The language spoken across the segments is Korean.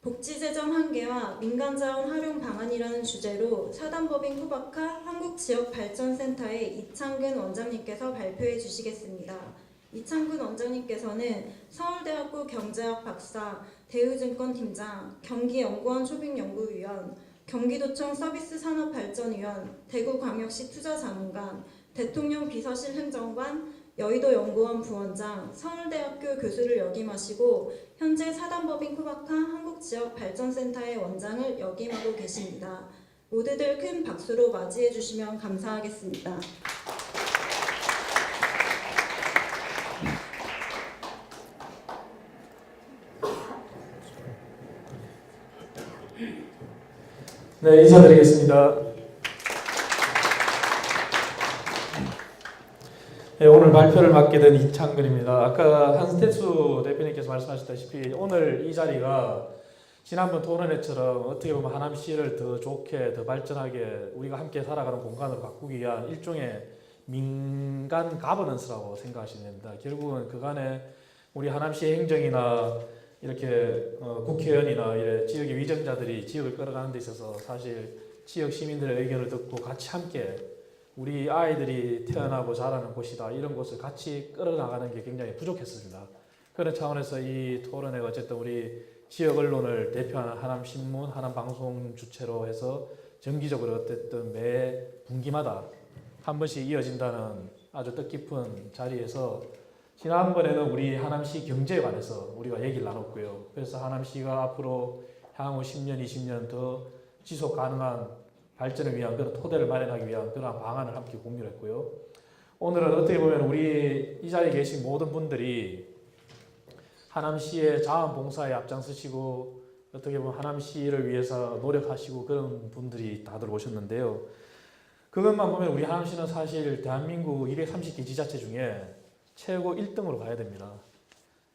복지재정 한계와 민간자원 활용 방안이라는 주제로 사단법인 후바카 한국지역발전센터의 이창근 원장님께서 발표해 주시겠습니다. 이창근 원장님께서는 서울대학교 경제학 박사, 대우증권 팀장, 경기연구원 초빙연구위원, 경기도청 서비스산업발전위원, 대구광역시 투자자문관, 대통령 비서실 행정관, 여의도연구원 부원장, 서울대학교 교수를 역임하시고 현재 사단법인 쿠바카 한국지역발전센터의 원장을 역임하고 계십니다. 모두들 큰 박수로 맞이해 주시면 감사하겠습니다. 네, 인사드리겠습니다. 네, 오늘 발표를 맡게 된 이창근입니다. 아까 한스태수 대표님께서 말씀하셨다시피 오늘 이 자리가 지난번 토론회처럼 어떻게 보면 하남시를 더 좋게, 더 발전하게 우리가 함께 살아가는 공간으로 바꾸기 위한 일종의 민간 가버넌스라고 생각하시면 됩니다. 결국은 그간에 우리 하남시의 행정이나 이렇게 국회의원이나 이래 지역의 위정자들이 지역을 끌어가는 데 있어서 사실 지역 시민들의 의견을 듣고 같이 함께 우리 아이들이 태어나고 자라는 곳이다 이런 곳을 같이 끌어나가는 게 굉장히 부족했습니다. 그런 차원에서 이 토론회가 어쨌든 우리 지역 언론을 대표하는 하남신문, 하남방송 주체로 해서 정기적으로 어쨌든 매 분기마다 한 번씩 이어진다는 아주 뜻깊은 자리에서 지난번에는 우리 하남시 경제에 관해서 우리가 얘기를 나눴고요. 그래서 하남시가 앞으로 향후 10년, 20년 더 지속 가능한 발전을 위한 그런 토대를 마련하기 위한 그런 방안을 함께 공유했고요. 오늘은 어떻게 보면 우리 이 자리에 계신 모든 분들이 하남시의 자원봉사에 앞장서시고 어떻게 보면 하남시를 위해서 노력하시고 그런 분들이 다들 오셨는데요. 그것만 보면 우리 하남시는 사실 대한민국 230개 지자체 중에 최고 1등으로 가야 됩니다.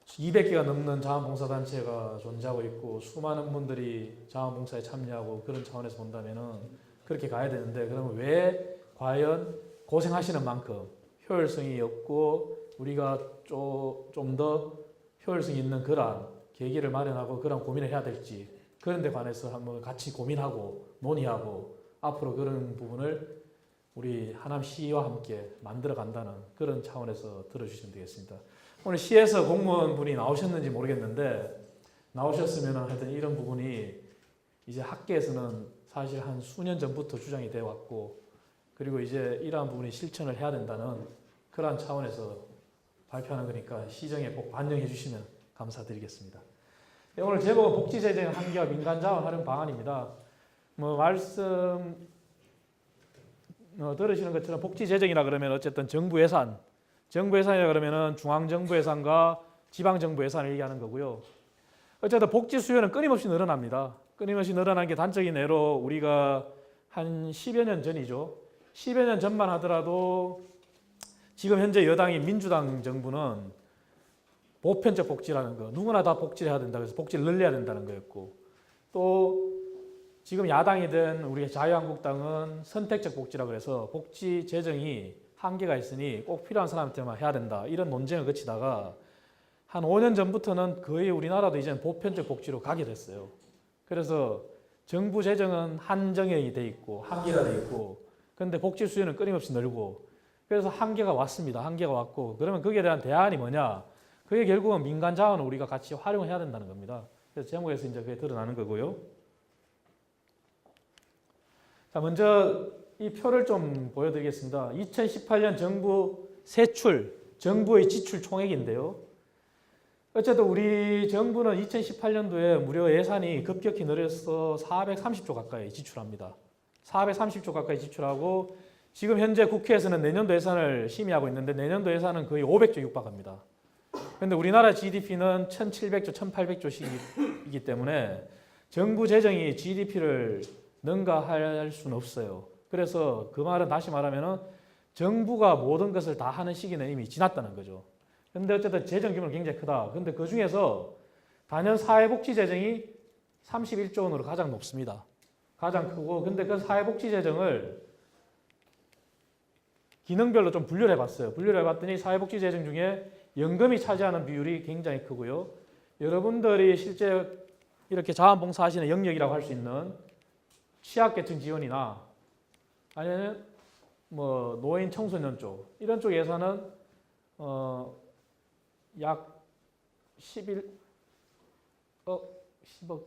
200개가 넘는 자원봉사단체가 존재하고 있고 수많은 분들이 자원봉사에 참여하고 그런 차원에서 본다면은 그렇게 가야 되는데 그러면 왜 과연 고생하시는 만큼 효율성이 없고 우리가 좀 더 효율성이 있는 그러한 계기를 마련하고 그런 고민을 해야 될지 그런 데 관해서 한번 같이 고민하고 논의하고 앞으로 그런 부분을 우리 하남시와 함께 만들어 간다는 그런 차원에서 들어주시면 되겠습니다. 오늘 시에서 공무원분이 나오셨는지 모르겠는데 나오셨으면 하여튼 이런 부분이 이제 학계에서는 사실 한 수년 전부터 주장이 되어 왔고 그리고 이제 이러한 부분이 실천을 해야 된다는 그러한 차원에서 발표하는 거니까 시정에 꼭 반영해 주시면 감사드리겠습니다. 네, 오늘 제목은 복지재정 한계와 민간자원 활용 방안입니다. 들으시는 것처럼 복지재정이라 그러면 어쨌든 정부 예산이라 그러면은 중앙정부 예산과 지방정부 예산을 얘기하는 거고요. 어쨌든 복지 수요는 끊임없이 늘어납니다. 끊임없이 늘어난 게 단적인 예로 우리가 한 10여 년 전이죠. 10여 년 전만 하더라도 지금 현재 여당인 민주당 정부는 보편적 복지라는 거, 누구나 다 복지를 해야 된다. 그래서 복지를 늘려야 된다는 거였고 또 지금 야당이든 우리 자유한국당은 선택적 복지라고 해서 복지 재정이 한계가 있으니 꼭 필요한 사람한테만 해야 된다. 이런 논쟁을 거치다가 한 5년 전부터는 거의 우리나라도 이제는 보편적 복지로 가게 됐어요. 그래서 정부 재정은 한정이 돼 있고 한계가 돼 있고 그런데 복지 수요는 끊임없이 늘고 그래서 한계가 왔습니다. 한계가 왔고 그러면 거기에 대한 대안이 뭐냐? 그게 결국은 민간 자원을 우리가 같이 활용해야 된다는 겁니다. 그래서 제목에서 이제 그게 드러나는 거고요. 자, 먼저 이 표를 좀 보여드리겠습니다. 2018년 정부 세출, 정부의 지출 총액인데요. 어쨌든 우리 정부는 2018년도에 무려 예산이 급격히 늘어서 430조 가까이 지출합니다. 430조 가까이 지출하고 지금 현재 국회에서는 내년도 예산을 심의하고 있는데 내년도 예산은 거의 500조 육박합니다. 그런데 우리나라 GDP는 1700조, 1800조씩이기 때문에 정부 재정이 GDP를 능가할 수는 없어요. 그래서 그 말은 다시 말하면 정부가 모든 것을 다 하는 시기는 이미 지났다는 거죠. 근데 어쨌든 재정 규모는 굉장히 크다. 근데 그 중에서 단연 사회복지 재정이 31조 원으로 가장 높습니다. 가장 크고 근데 그 사회복지 재정을 기능별로 좀 분류를 해봤어요. 분류를 해봤더니 사회복지 재정 중에 연금이 차지하는 비율이 굉장히 크고요. 여러분들이 실제 이렇게 자원봉사하시는 영역이라고 할 수 있는 취약계층 지원이나 아니면 뭐 노인 청소년 쪽 이런 쪽 예산은 약 10억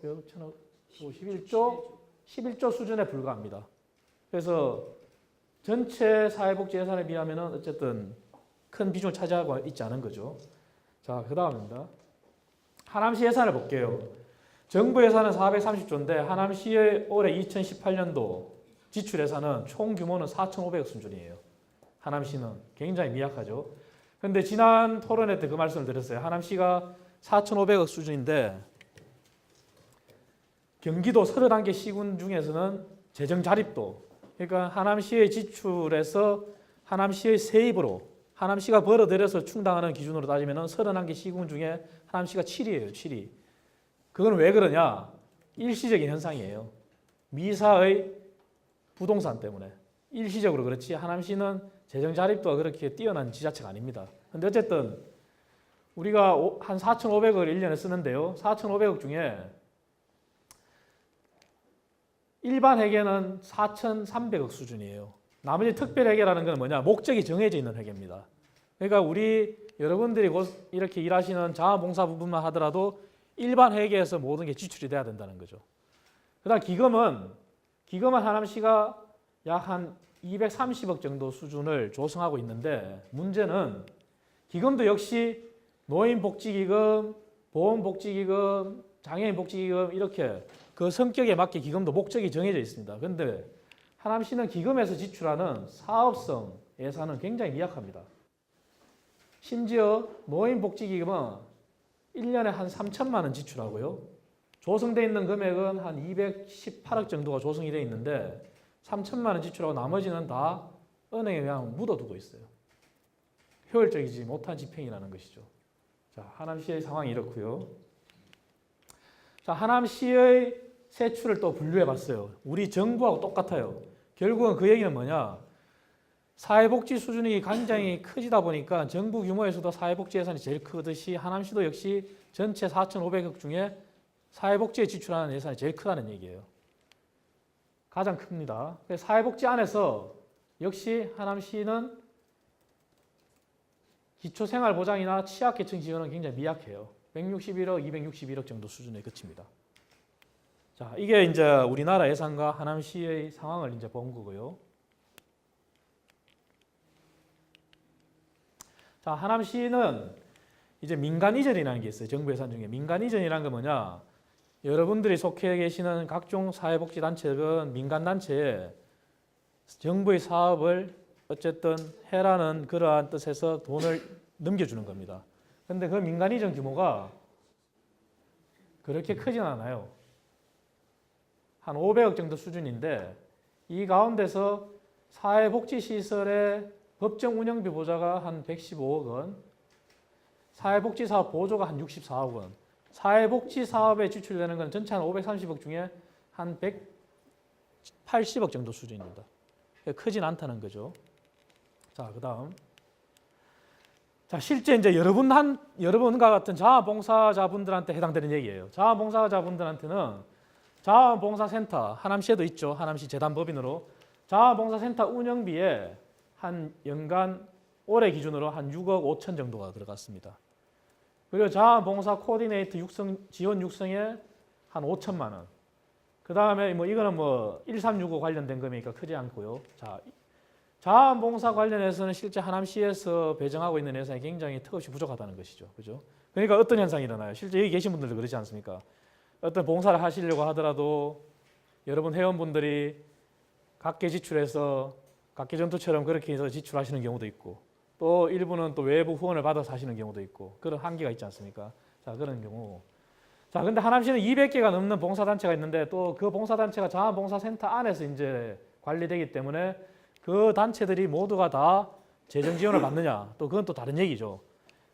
몇 천억 11조 수준에 불과합니다. 그래서 전체 사회복지 예산에 비하면 어쨌든 큰 비중을 차지하고 있지 않은 거죠. 자, 그 다음입니다. 하남시 예산을 볼게요. 정부 예산은 430조인데 하남시의 올해 2018년도 지출 예산은 총 규모는 4,500억 수준이에요. 하남시는 굉장히 미약하죠. 그런데 지난 토론회 때 그 말씀을 드렸어요. 하남시가 4,500억 수준인데 경기도 31개 시군 중에서는 재정 자립도, 그러니까 하남시의 지출에서 하남시의 세입으로 하남시가 벌어들여서 충당하는 기준으로 따지면 31개 시군 중에 하남시가 7위예요. 7위. 그건 왜 그러냐? 일시적인 현상이에요. 미사의 부동산 때문에. 일시적으로 그렇지 하남시는 재정 자립도가 그렇게 뛰어난 지자체가 아닙니다. 근데 어쨌든 우리가 한 4,500억을 1년에 쓰는데요. 4,500억 중에 일반 회계는 4,300억 수준이에요. 나머지 특별 회계라는 건 뭐냐? 목적이 정해져 있는 회계입니다. 그러니까 우리 여러분들이 이렇게 일하시는 자원봉사 부분만 하더라도 일반 회계에서 모든 게 지출이 돼야 된다는 거죠. 그다음 기금은 하남시가 약 한 230억 정도 수준을 조성하고 있는데 문제는 기금도 역시 노인복지기금, 보험복지기금, 장애인복지기금 이렇게 그 성격에 맞게 기금도 목적이 정해져 있습니다. 그런데 하남시는 기금에서 지출하는 사업성 예산은 굉장히 미약합니다. 심지어 노인복지기금은 1년에 한 3천만 원 지출하고요. 조성되어 있는 금액은 한 218억 정도가 조성이 되어 있는데 3천만 원 지출하고 나머지는 다 은행에 그냥 묻어두고 있어요. 효율적이지 못한 집행이라는 것이죠. 자, 하남시의 상황이 이렇고요. 자, 하남시의 세출을 또 분류해 봤어요. 우리 정부하고 똑같아요. 결국은 그 얘기는 뭐냐? 사회복지 수준이 굉장히 커지다 보니까 정부 규모에서도 사회복지 예산이 제일 크듯이 하남시도 역시 전체 4,500억 중에 사회복지에 지출하는 예산이 제일 크다는 얘기예요. 가장 큽니다. 사회복지 안에서 역시 하남시는 기초생활보장이나 취약계층 지원은 굉장히 미약해요. 161억, 261억 정도 수준에 그칩니다. 자, 이게 이제 우리나라 예산과 하남시의 상황을 이제 본 거고요. 자, 하남시는 이제 민간 이전이라는 게 있어요. 정부 예산 중에 민간 이전이라는 게 뭐냐? 여러분들이 속해 계시는 각종 사회복지 단체는 민간 단체에 정부의 사업을 어쨌든 해라는 그러한 뜻에서 돈을 넘겨주는 겁니다. 그런데 그 민간 이전 규모가 그렇게 크진 않아요. 한 500억 정도 수준인데 이 가운데서 사회복지시설의 법정 운영비 보좌가 한 115억 원, 사회복지사업 보조가 한 64억 원, 사회복지사업에 지출되는 건 전체 한 530억 중에 한 180억 정도 수준입니다. 크진 않다는 거죠. 자, 그 다음. 자, 실제 이제 여러분과 같은 자원봉사자분들한테 해당되는 얘기예요. 자원봉사자분들한테는 자원봉사센터, 하남시에도 있죠. 하남시 재단법인으로. 자원봉사센터 운영비에 한 연간 올해 기준으로 한 6억 5천 정도가 들어갔습니다. 그리고 자원봉사 코디네이터 지원 육성에 한 5천만 원. 그 다음에 뭐 이거는 뭐 1365 관련된 금이니까 크지 않고요. 자, 자원봉사 관련해서는 실제 하남시에서 배정하고 있는 예산이 굉장히 턱없이 부족하다는 것이죠. 그죠? 그러니까 어떤 현상이 일어나요? 실제 여기 계신 분들도 그렇지 않습니까? 어떤 봉사를 하시려고 하더라도 여러분 회원분들이 각계 지출해서 각계전투처럼 그렇게 해서 지출하시는 경우도 있고 또 일부는 또 외부 후원을 받아서 하시는 경우도 있고 그런 한계가 있지 않습니까? 자, 그런 경우. 자, 근데 하남시는 200개가 넘는 봉사단체가 있는데 또 그 봉사단체가 자원봉사센터 안에서 이제 관리되기 때문에 그 단체들이 모두가 다 재정 지원을 받느냐? 또 그건 또 다른 얘기죠.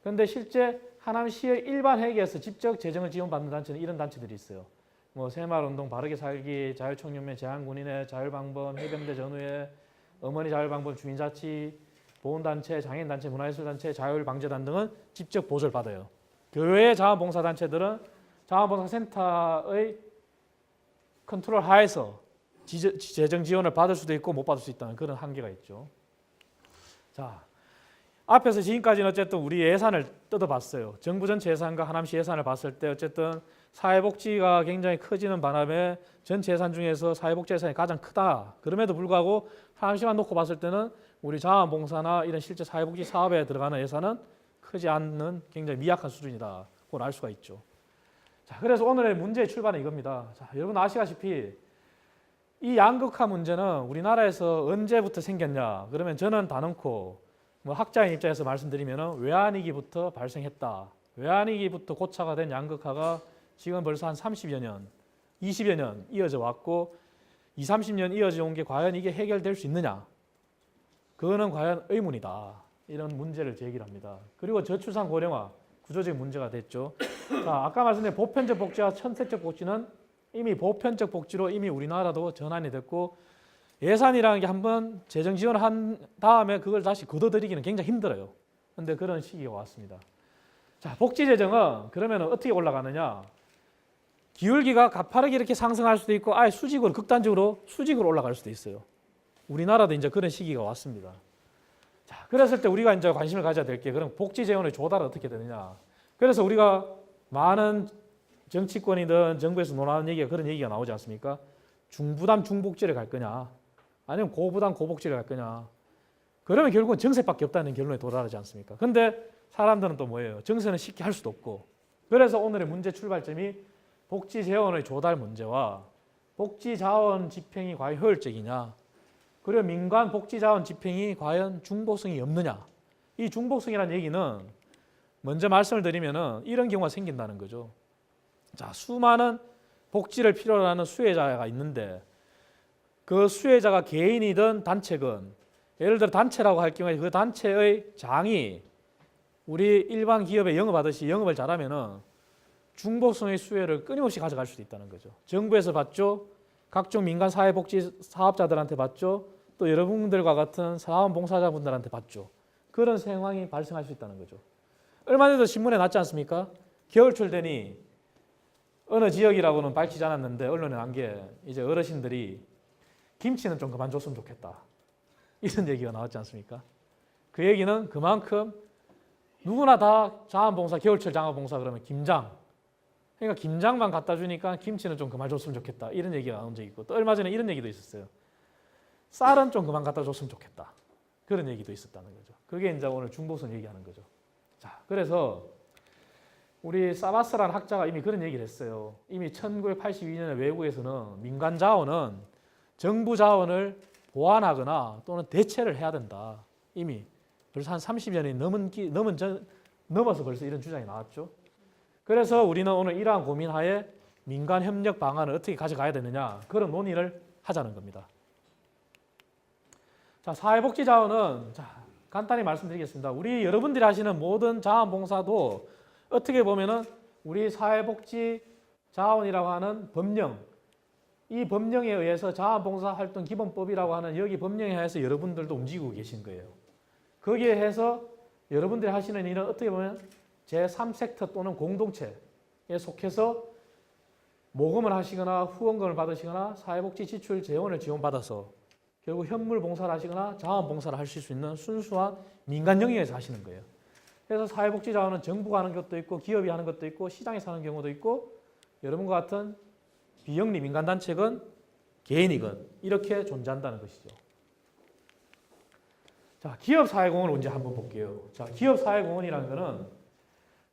그런데 실제 하남시의 일반 회계에서 직접 재정을 지원받는 단체는 이런 단체들이 있어요. 뭐 새마을운동, 바르게 살기, 자유청년회, 제한군인회, 자율방범, 해병대 전우회, 어머니 자율방범, 주민자치, 보훈단체, 장애인단체, 문화예술단체, 자율방재단 등은 직접 보조를 받아요. 교외의 자원봉사단체들은 자원봉사센터의 컨트롤 하에서 재정 지원을 받을 수도 있고 못 받을 수 있다는 그런 한계가 있죠. 자, 앞에서 지금까지는 어쨌든 우리 예산을 뜯어봤어요. 정부 전체 예산과 하남시 예산을 봤을 때 어쨌든 사회복지가 굉장히 커지는 바람에 전체 예산 중에서 사회복지 예산이 가장 크다. 그럼에도 불구하고 하남시만 놓고 봤을 때는 우리 자원봉사나 이런 실제 사회복지 사업에 들어가는 예산은 크지 않는 굉장히 미약한 수준이다. 그걸 알 수가 있죠. 자, 그래서 오늘의 문제의 출발은 이겁니다. 자, 여러분 아시다시피 이 양극화 문제는 우리나라에서 언제부터 생겼냐? 그러면 저는 단언코 뭐 학자인 입장에서 말씀드리면 외환위기부터 발생했다. 외환위기부터 고착화 된 양극화가 지금 벌써 한 30여 년, 20여 년 이어져 왔고 20, 30년 이어져 온 게 과연 이게 해결될 수 있느냐? 그거는 과연 의문이다. 이런 문제를 제기를 합니다. 그리고 저출산 고령화 구조적인 문제가 됐죠. 자, 아까 말씀드린 보편적 복지와 선택적 복지는 이미 보편적 복지로 이미 우리나라도 전환이 됐고 예산이라는 게 한번 재정 지원을 한 다음에 그걸 다시 걷어들이기는 굉장히 힘들어요. 그런데 그런 시기가 왔습니다. 자, 복지 재정은 그러면 어떻게 올라가느냐? 기울기가 가파르게 이렇게 상승할 수도 있고 아예 수직으로 극단적으로 수직으로 올라갈 수도 있어요. 우리나라도 이제 그런 시기가 왔습니다. 자, 그랬을 때 우리가 이제 관심을 가져야 될 게 그럼 복지 재원의 조달은 어떻게 되느냐? 그래서 우리가 많은 정치권이든 정부에서 논하는 얘기가 그런 얘기가 나오지 않습니까? 중부담 중복지를 갈 거냐? 아니면 고부담 고복지를 갈 거냐? 그러면 결국은 정세밖에 없다는 결론에 도달하지 않습니까? 근데 사람들은 또 뭐예요? 정세는 쉽게 할 수도 없고. 그래서 오늘의 문제 출발점이 복지 재원의 조달 문제와 복지 자원 집행이 과연 효율적이냐? 그리고 민간 복지 자원 집행이 과연 중복성이 없느냐? 이 중복성이라는 얘기는 먼저 말씀을 드리면은 이런 경우가 생긴다는 거죠. 자, 수많은 복지를 필요로 하는 수혜자가 있는데 그 수혜자가 개인이든 단체건 예를 들어 단체라고 할 경우에 그 단체의 장이 우리 일반 기업에 영업하듯이 영업을 잘하면은 중복성의 수혜를 끊임없이 가져갈 수도 있다는 거죠. 정부에서 받죠. 각종 민간 사회복지 사업자들한테 받죠. 또 여러분들과 같은 자원봉사자분들한테 받죠. 그런 상황이 발생할 수 있다는 거죠. 얼마 전에도 신문에 났지 않습니까? 겨울철 되니 어느 지역이라고는 밝히지 않았는데 언론에 난 게 이제 어르신들이 김치는 좀 그만 줬으면 좋겠다. 이런 얘기가 나왔지 않습니까? 그 얘기는 그만큼 누구나 다 자원봉사, 겨울철 자원봉사 그러면 김장. 그러니까 김장만 갖다 주니까 김치는 좀 그만 줬으면 좋겠다. 이런 얘기가 나온 적이 있고 또 얼마 전에 이런 얘기도 있었어요. 쌀은 좀 그만 갖다 줬으면 좋겠다. 그런 얘기도 있었다는 거죠. 그게 이제 오늘 중복성 얘기하는 거죠. 자, 그래서 우리 사바스라는 학자가 이미 그런 얘기를 했어요. 이미 1982년에 외국에서는 민간 자원은 정부 자원을 보완하거나 또는 대체를 해야 된다. 이미 벌써 한 30년이 넘어서 벌써 이런 주장이 나왔죠. 그래서 우리는 오늘 이러한 고민하에 민간 협력 방안을 어떻게 가져가야 되느냐 그런 논의를 하자는 겁니다. 자, 사회복지 자원은 간단히 말씀드리겠습니다. 우리 여러분들이 하시는 모든 자원봉사도 어떻게 보면은 우리 사회복지 자원이라고 하는 법령, 이 법령에 의해서 자원봉사활동 기본법이라고 하는 여기 법령에 의해서 여러분들도 움직이고 계신 거예요. 거기에 해서 여러분들이 하시는 일은 어떻게 보면 제3섹터 또는 공동체에 속해서 모금을 하시거나 후원금을 받으시거나 사회복지 지출 재원을 지원받아서 결국 현물 봉사를 하시거나 자원봉사를 하실 수 있는 순수한 민간 영역에서 하시는 거예요. 그래서 사회복지 자원은 정부가 하는 것도 있고 기업이 하는 것도 있고 시장에서 하는 경우도 있고 여러분과 같은 비영리 민간단체건 개인이건 이렇게 존재한다는 것이죠. 자, 기업사회공헌을 이제 한번 볼게요. 자, 기업사회공헌이라는 거는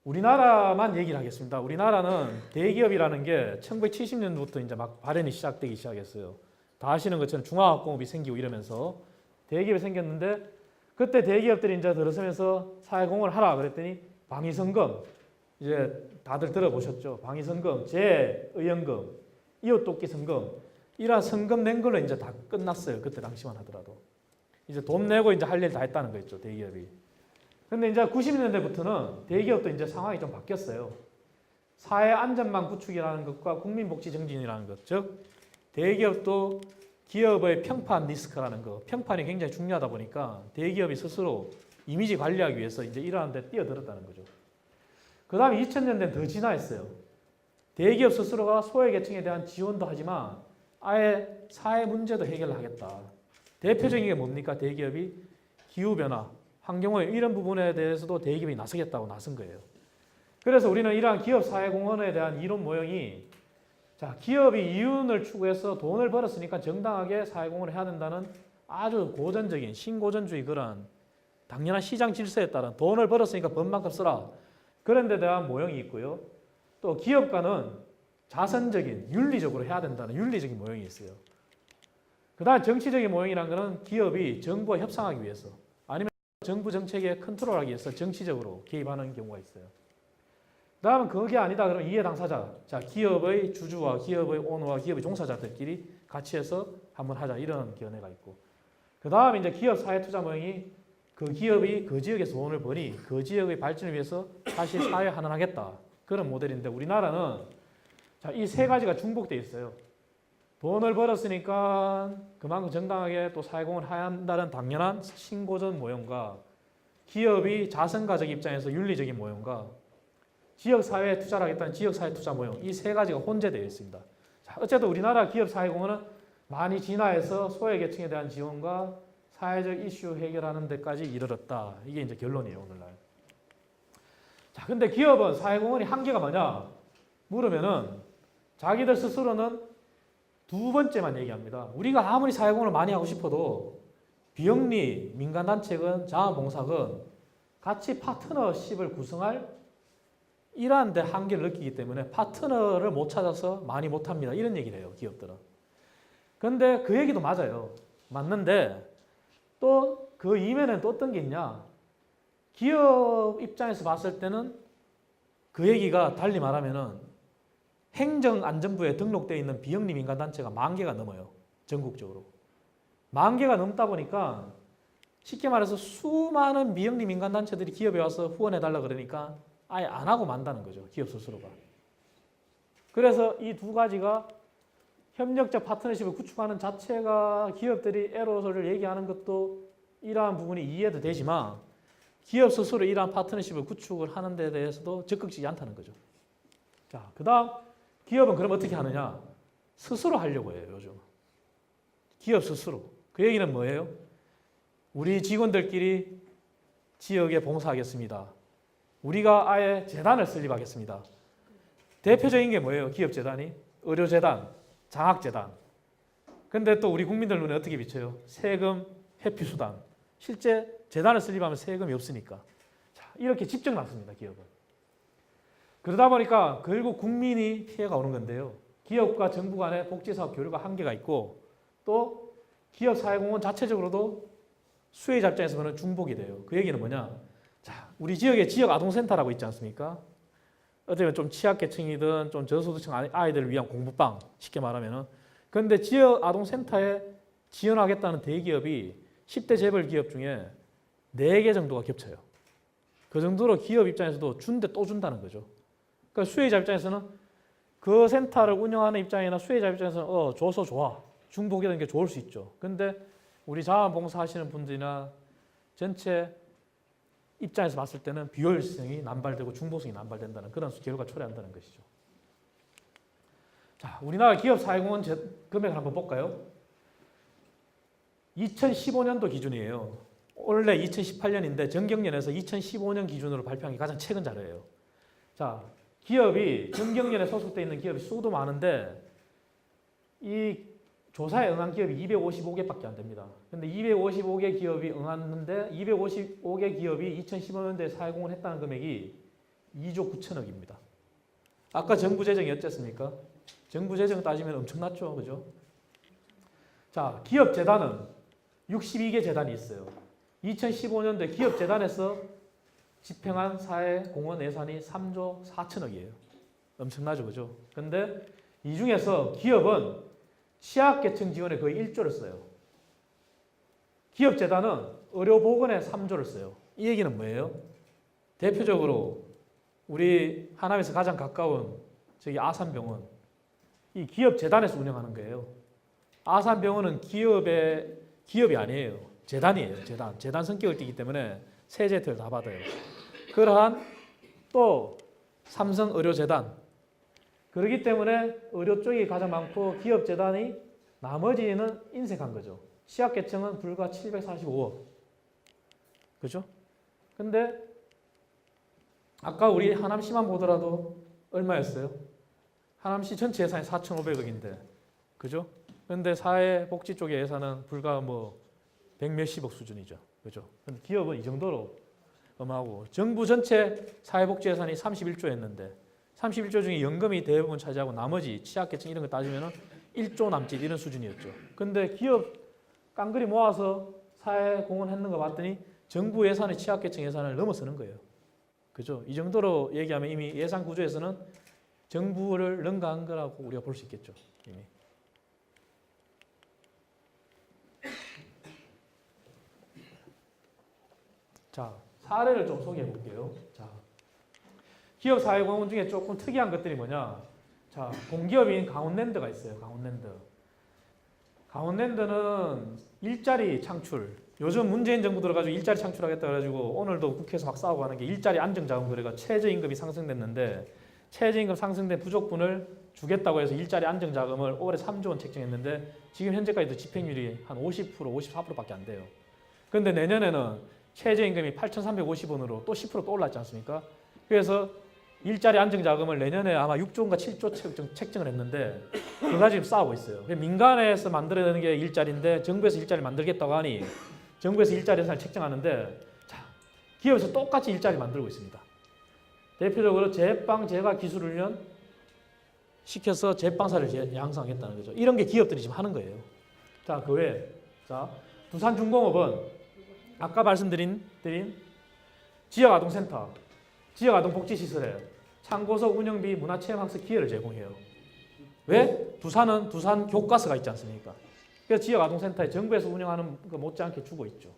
우리나라만 얘기를 하겠습니다. 우리나라는 대기업이라는 게 1970년부터 이제 막 발현이 시작되기 시작했어요. 다 아시는 것처럼 중화학공업이 생기고 이러면서 대기업이 생겼는데 그때 대기업들이 이제 들어서면서 사회공헌을 하라 그랬더니 방위성금 이제 다들 들어보셨죠? 방위성금, 재의연금, 이웃돕기성금 이러한 성금 낸 걸로 이제 다 끝났어요. 그때 당시만 하더라도 이제 돈 내고 이제 할 일 다 했다는 거였죠 대기업이. 근데 이제 90년대부터는 대기업도 이제 상황이 좀 바뀌었어요. 사회 안전망 구축이라는 것과 국민복지 정진이라는 것, 즉 대기업도 기업의 평판 리스크라는 거, 평판이 굉장히 중요하다 보니까 대기업이 스스로 이미지 관리하기 위해서 이제 이러한 데 뛰어들었다는 거죠. 그 다음에 2000년대는 더 진화했어요. 대기업 스스로가 소외계층에 대한 지원도 하지만 아예 사회 문제도 해결하겠다. 대표적인 게 뭡니까? 대기업이 기후변화, 환경오염 이런 부분에 대해서도 대기업이 나서겠다고 나선 거예요. 그래서 우리는 이러한 기업 사회공헌에 대한 이론 모형이 자, 기업이 이윤을 추구해서 돈을 벌었으니까 정당하게 사회공헌을 해야 된다는 아주 고전적인 신고전주의 그런 당연한 시장 질서에 따른 돈을 벌었으니까 법만큼 쓰라. 그런 데 대한 모형이 있고요. 또 기업가는 자선적인 윤리적으로 해야 된다는 윤리적인 모형이 있어요. 그 다음 정치적인 모형이라는 것은 기업이 정부와 협상하기 위해서 아니면 정부 정책에 컨트롤하기 위해서 정치적으로 개입하는 경우가 있어요. 그 다음은 그게 아니다 그러면 이해 당사자. 자, 기업의 주주와 기업의 오너와 기업의 종사자들끼리 같이 해서 한번 하자 이런 견해가 있고 그 다음에 이제 기업 사회 투자 모형이 그 기업이 그 지역에서 돈을 버니 그 지역의 발전을 위해서 다시 사회 환원하겠다. 그런 모델인데 우리나라는 자, 이 세 가지가 중복돼 있어요. 돈을 벌었으니까 그만큼 정당하게 또 사회공헌을 해야 한다는 당연한 신고전 모형과 기업이 자선가적 입장에서 윤리적인 모형과 지역사회에 투자를 하겠다는 지역사회 투자 모형 이 세 가지가 혼재되어 있습니다. 자, 어쨌든 우리나라 기업 사회공헌은 많이 진화해서 소외계층에 대한 지원과 사회적 이슈 해결하는 데까지 이르렀다. 이게 이제 결론이에요, 오늘날. 자, 근데 기업은 사회공헌이 한계가 뭐냐? 물으면은 자기들 스스로는 두 번째만 얘기합니다. 우리가 아무리 사회공헌을 많이 하고 싶어도 비영리, 민간단체건 자원봉사건 같이 파트너십을 구성할 이러한 데 한계를 느끼기 때문에 파트너를 못 찾아서 많이 못합니다. 이런 얘기를 해요, 기업들은. 근데 그 얘기도 맞아요. 맞는데 또 그 이면에는 또 어떤 게 있냐? 기업 입장에서 봤을 때는 그 얘기가 달리 말하면은 행정안전부에 등록되어 있는 비영리 민간단체가 10,000개가 넘어요. 전국적으로. 10,000개가 넘다 보니까 쉽게 말해서 수많은 비영리 민간단체들이 기업에 와서 후원해달라 그러니까 아예 안 하고 만다는 거죠. 기업 스스로가. 그래서 이 두 가지가 협력적 파트너십을 구축하는 자체가 기업들이 애로사를 얘기하는 것도 이러한 부분이 이해도 되지만 기업 스스로 이러한 파트너십을 구축을 하는 데 대해서도 적극적이지 않다는 거죠. 자, 그 다음 기업은 그럼 어떻게 하느냐? 스스로 하려고 해요, 요즘. 기업 스스로. 그 얘기는 뭐예요? 우리 직원들끼리 지역에 봉사하겠습니다. 우리가 아예 재단을 설립하겠습니다. 대표적인 게 뭐예요? 기업 재단이? 의료재단, 장학재단. 근데 또 우리 국민들 눈에 어떻게 비쳐요? 세금 회피수단. 실제 재단을 설립하면 세금이 없으니까. 자, 이렇게 집중 났습니다, 기업은. 그러다 보니까 결국 국민이 피해가 오는 건데요. 기업과 정부 간의 복지사업 교류가 한계가 있고 또 기업 사회공헌 자체적으로도 수혜자 입장에서 보면 중복이 돼요. 그 얘기는 뭐냐? 자, 우리 지역에 지역 아동센터라고 있지 않습니까? 어떻게 보면 좀 취약계층이든 좀 저소득층 아이들을 위한 공부방 쉽게 말하면은. 그런데 지역 아동센터에 지원하겠다는 대기업이 10대 재벌 기업 중에 4개 정도가 겹쳐요. 그 정도로 기업 입장에서도 준데 또 준다는 거죠. 그러니까 수혜자 입장에서는 그 센터를 운영하는 입장이나 수혜자 입장에서는 줘서 좋아. 중복이 되는 게 좋을 수 있죠. 근데 우리 자원봉사 하시는 분들이나 전체 입장에서 봤을 때는 비효율성이 남발되고 중복성이 남발된다는 그런 결과가 초래한다는 것이죠. 자, 우리나라 기업 사회공헌 금액을 한번 볼까요? 2015년도 기준이에요. 원래 2018년인데 정경련에서 2015년 기준으로 발표한 게 가장 최근 자료예요. 자, 기업이 정경련에 소속되어 있는 기업이 수도 많은데 이 조사에 응한 기업이 255개밖에 안 됩니다. 근데 255개 기업이 응했는데 255개 기업이 2015년도에 사회공헌을 했다는 금액이 2조 9천억입니다. 아까 정부 재정이 어땠습니까? 정부 재정 따지면 엄청났죠. 그죠? 자, 기업 재단은 62개 재단이 있어요. 2015년도에 기업 재단에서 집행한 사회공헌 예산이 3조 4천억이에요. 엄청나죠. 그죠? 근데 이 중에서 기업은 취약계층 지원에 거의 1조를 써요. 기업재단은 의료보건에 3조를 써요. 이 얘기는 뭐예요? 대표적으로 우리 하남에서 가장 가까운 저기 아산병원, 이 기업재단에서 운영하는 거예요. 아산병원은 기업이 아니에요. 재단이에요. 재단 성격을 띠기 때문에 세제 혜택을 다 받아요. 그러한 또 삼성의료재단, 그렇기 때문에 의료 쪽이 가장 많고 기업재단이 나머지는 인색한 거죠. 취약계층은 불과 745억. 그죠? 근데 아까 우리 하남시만 보더라도 얼마였어요? 하남시 전체 예산이 4,500억인데. 그죠? 근데 사회복지 쪽의 예산은 불과 뭐 100몇십억 수준이죠. 그죠? 근데 기업은 이 정도로 엄하고 정부 전체 사회복지 예산이 31조였는데 31조 중에 연금이 대부분 차지하고 나머지 취약계층 이런 거 따지면 1조 남짓 이런 수준이었죠. 근데 기업 깡그리 모아서 사회 공헌했는 거 봤더니 정부 예산의 취약계층 예산을 넘어서는 거예요. 그죠? 이 정도로 얘기하면 이미 예산 구조에서는 정부를 능가한 거라고 우리가 볼 수 있겠죠. 이미. 자, 사례를 좀 소개해 볼게요. 자, 기업 사회공헌 중에 조금 특이한 것들이 뭐냐? 자, 공기업인 강원랜드가 있어요. 강원랜드. 강원랜드는 일자리 창출. 요즘 문재인 정부 들어가지고 일자리 창출하겠다 그래가지고 오늘도 국회에서 막 싸우고 하는 게 일자리 안정자금 그래가 최저임금이 상승됐는데 최저임금 상승된 부족분을 주겠다고 해서 일자리 안정자금을 올해 3조 원 책정했는데 지금 현재까지도 집행률이 한 50%, 54%밖에 안 돼요. 그런데 내년에는 최저임금이 8,350원으로 또 10% 또 올랐지 않습니까? 그래서 일자리 안정자금을 내년에 아마 6조인가 7조 책정을 했는데 그거 지금 싸우고 있어요. 민간에서 만들어야 되는 게 일자리인데 정부에서 일자리 만들겠다고 하니 정부에서 일자리 예산을 책정하는데 자, 기업에서 똑같이 일자리 만들고 있습니다. 대표적으로 제빵, 제과 기술훈련 시켜서 제빵사를 양성하겠다는 거죠. 이런 게 기업들이 지금 하는 거예요. 자, 그 외에 자, 두산중공업은 아까 말씀드린 지역아동센터, 지역아동복지시설에 참고서 운영비 문화체험학습 기회를 제공해요. 왜? 두산은 두산 교과서가 있지 않습니까? 그래서 지역아동센터에 정부에서 운영하는 거 못지않게 주고 있죠.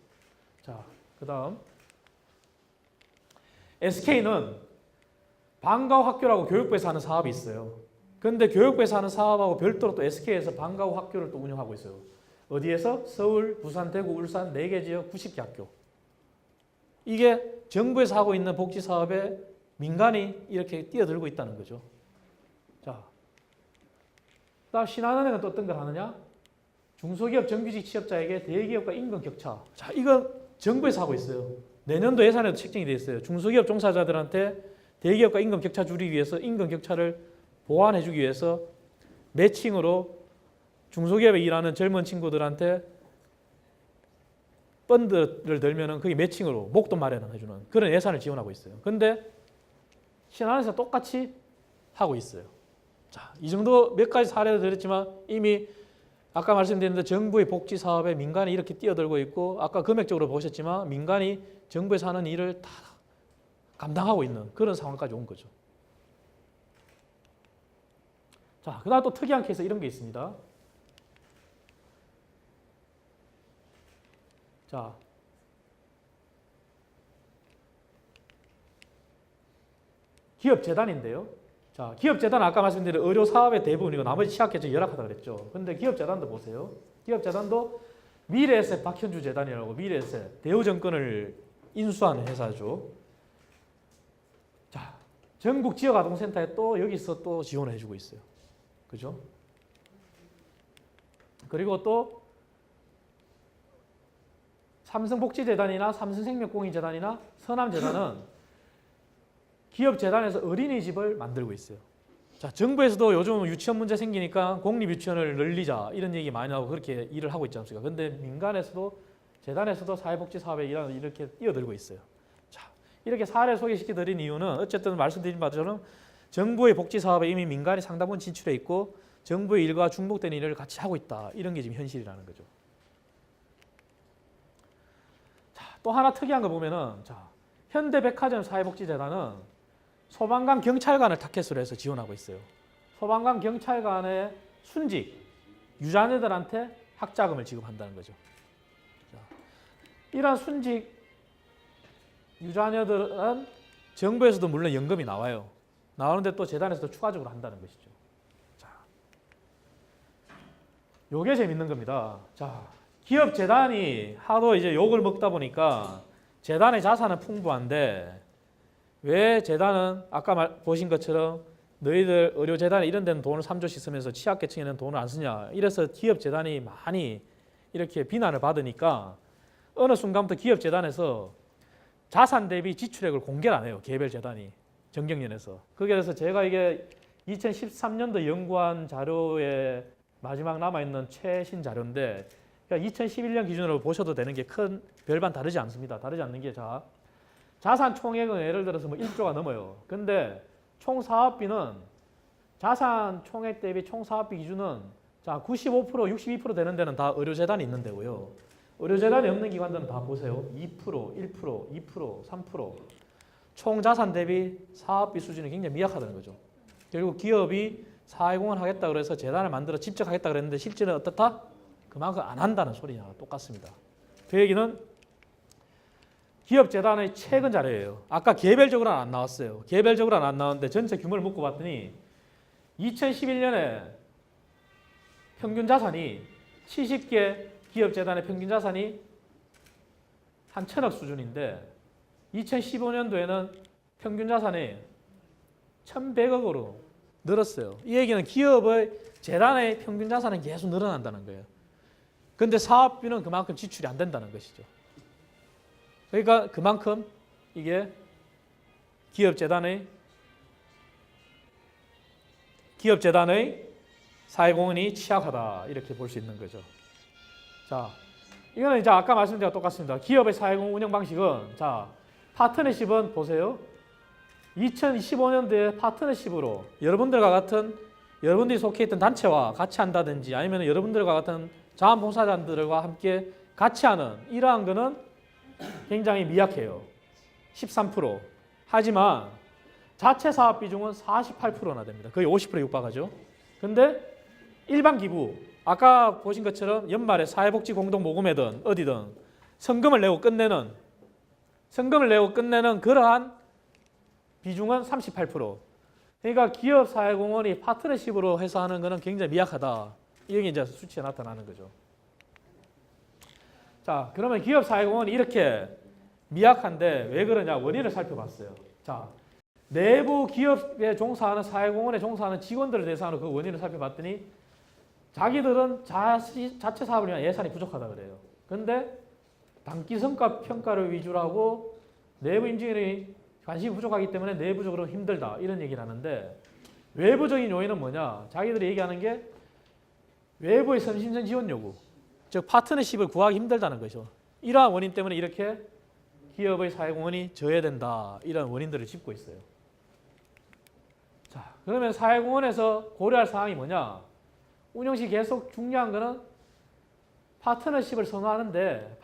자, 그 다음 SK는 방과 후 학교라고 교육부에서 하는 사업이 있어요. 그런데 교육부에서 하는 사업하고 별도로 또 SK에서 방과 후 학교를 또 운영하고 있어요. 어디에서? 서울, 부산, 대구, 울산 4개 지역 90개 학교. 이게 정부에서 하고 있는 복지 사업에 민간이 이렇게 뛰어들고 있다는 거죠. 자, 그다음 신한은행은 또 어떤 걸 하느냐? 중소기업 정규직 취업자에게 대기업과 임금 격차. 자, 이건 정부에서 하고 있어요. 내년도 예산에도 책정이 되어 있어요. 중소기업 종사자들한테 대기업과 임금 격차 줄이기 위해서 임금 격차를 보완해주기 위해서 매칭으로 중소기업에 일하는 젊은 친구들한테 펀드를 들면은 그게 매칭으로 목돈 마련을 해주는 그런 예산을 지원하고 있어요. 그런데 신한에서 똑같이 하고 있어요. 자, 이 정도 몇 가지 사례를 드렸지만 이미 아까 말씀드린 정부의 복지 사업에 민간이 이렇게 뛰어들고 있고 아까 금액적으로 보셨지만 민간이 정부에서 하는 일을 다 감당하고 있는 그런 상황까지 온 거죠. 자, 그다음 또 특이한 케이스 이런 게 있습니다. 자, 기업재단인데요. 자, 기업재단 아까 말씀드린 의료 사업의 대부분이고 나머지 취약계층 열악하다 그랬죠. 근데 기업재단도 보세요. 기업재단도 미래에셋 박현주 재단이라고 미래에셋 대우증권을 인수한 회사죠. 자, 전국 지역아동센터에 또 여기서 또 지원을 해주고 있어요. 그죠? 그리고 또 삼성복지재단이나 삼성생명공익재단이나 서남재단은 기업재단에서 어린이집을 만들고 있어요. 자, 정부에서도 요즘 유치원 문제 생기니까 공립유치원을 늘리자 이런 얘기 많이 나오고 그렇게 일을 하고 있지 않습니까? 그런데 민간에서도 재단에서도 사회복지 사업에 이렇게 뛰어들고 있어요. 자, 이렇게 사례 소개시켜 드린 이유는 어쨌든 말씀드린 바처럼 정부의 복지 사업에 이미 민간이 상당분 진출해 있고 정부의 일과 중복되는 일을 같이 하고 있다. 이런 게 지금 현실이라는 거죠. 자, 또 하나 특이한 거 보면은 자, 현대백화점 사회복지재단은 소방관 경찰관을 타켓으로 해서 지원하고 있어요. 소방관 경찰관의 순직 유자녀들한테 학자금을 지급한다는 거죠. 자, 이러한 순직 유자녀들은 정부에서도 물론 연금이 나와요. 나오는데 또 재단에서도 추가적으로 한다는 것이죠. 자, 요게 재밌는 겁니다. 자, 기업 재단이 하도 이제 욕을 먹다 보니까 재단의 자산은 풍부한데 왜 재단은 아까 보신 것처럼 너희들 의료재단에 이런 데는 돈을 3조씩 쓰면서 취약계층에는 돈을 안 쓰냐. 이래서 기업재단이 많이 이렇게 비난을 받으니까 어느 순간부터 기업재단에서 자산 대비 지출액을 공개를 안 해요. 개별 재단이 정경련에서. 그게 그래서 제가 이게 2013년도 연구한 자료에 마지막 남아있는 최신 자료인데 그러니까 2011년 기준으로 보셔도 되는 게 큰 별반 다르지 않습니다. 다르지 않는 게 자산 총액은 예를 들어서 뭐 1조가 넘어요. 근데 총 사업비는 자산 총액 대비 총 사업비 기준은 자 95%, 62% 되는 데는 다 의료재단이 있는 데고요. 의료재단이 없는 기관들은 다 보세요. 2%, 1%, 2%, 3%. 총 자산 대비 사업비 수준이 굉장히 미약하다는 거죠. 결국 기업이 사회공헌 하겠다 그래서 재단을 만들어 직접 하겠다 그랬는데 실제는 어떻다? 그만큼 안 한다는 소리냐 똑같습니다. 그 얘기는 기업재단의 최근 자료예요. 아까 개별적으로는 안 나왔어요. 개별적으로는 안 나왔는데 전체 규모를 묶고 봤더니 2011년에 평균 자산이 70개 기업재단의 평균 자산이 한 1,000억 수준인데 2015년도에는 평균 자산이 1,100억으로 늘었어요. 이 얘기는 기업의 재단의 평균 자산은 계속 늘어난다는 거예요. 근데 사업비는 그만큼 지출이 안 된다는 것이죠. 그러니까 그만큼 이게 기업재단의 사회공헌이 취약하다 이렇게 볼 수 있는 거죠. 자, 이거는 이제 아까 말씀드린 것과 똑같습니다. 기업의 사회공헌 운영 방식은 자 파트너십은 보세요. 2015년도에 파트너십으로 여러분들이 속해 있던 단체와 같이 한다든지 아니면 여러분들과 같은 자원봉사자들과 함께 같이 하는 이러한 거는 굉장히 미약해요. 13%. 하지만 자체 사업 비중은 48%나 됩니다. 거의 50%에 육박하죠. 근데 일반 기부, 아까 보신 것처럼 연말에 사회복지 공동모금회든 어디든 성금을 내고 끝내는 그러한 비중은 38%. 그러니까 기업 사회공헌이 파트너십으로 해서 하는 것은 굉장히 미약하다. 이게 이제 수치에 나타나는 거죠. 자, 그러면 기업 사회공헌이 이렇게 미약한데 왜 그러냐 원인을 살펴봤어요. 자, 내부 기업에 종사하는 사회공헌에 종사하는 직원들을 대상으로 그 원인을 살펴봤더니 자기들은 자체 사업을 위한 예산이 부족하다 그래요. 근데 단기 성과 평가를 위주로 하고 내부 인재들이 관심이 부족하기 때문에 내부적으로 힘들다 이런 얘기를 하는데 외부적인 요인은 뭐냐? 자기들이 얘기하는 게 외부의 선심선 지원 요구, 즉 파트너십을 구하기 힘들다는 거죠. 이러한 원인 때문에 이렇게 기업의 사회공헌이 저해된다 이런 원인들을 짚고 있어요. 자, 그러면 사회공헌에서 고려할 사항이 뭐냐? 운영시 계속 중요한 거는 파트너십을 선호하는데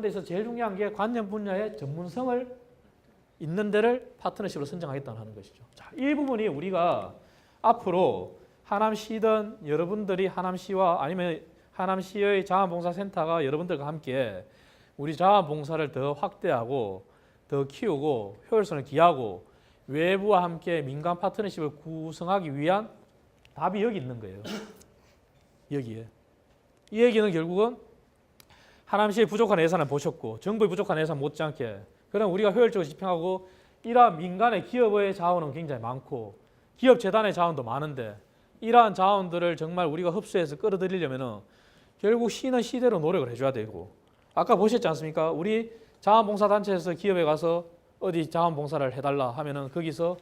데 있어서 제일 중요한 게 관련 분야의 전문성을 있는 데를 파트너십으로 선정하겠다는 하는 것이죠. 자, 이 부분이 우리가 앞으로 하남시든 여러분들이 하남시와 아니면 하남시의 자원봉사센터가 여러분들과 함께 우리 자원봉사를 더 확대하고 더 키우고 효율성을 기하고 외부와 함께 민간 파트너십을 구성하기 위한 답이 여기 있는 거예요. 여기에. 이 얘기는 결국은 하남시의 부족한 예산을 보셨고 정부의 부족한 예산 못지않게 그럼 우리가 효율적으로 집행하고 이러한 민간의 기업의 자원은 굉장히 많고 기업 재단의 자원도 많은데 이러한 자원들을 정말 우리가 흡수해서 끌어들이려면 결국 시는 시대로 노력을 해줘야 되고 아까 보셨지 않습니까? 우리 자원봉사단체에서 기업에 가서 어디 자원봉사를 해달라 하면은 거기서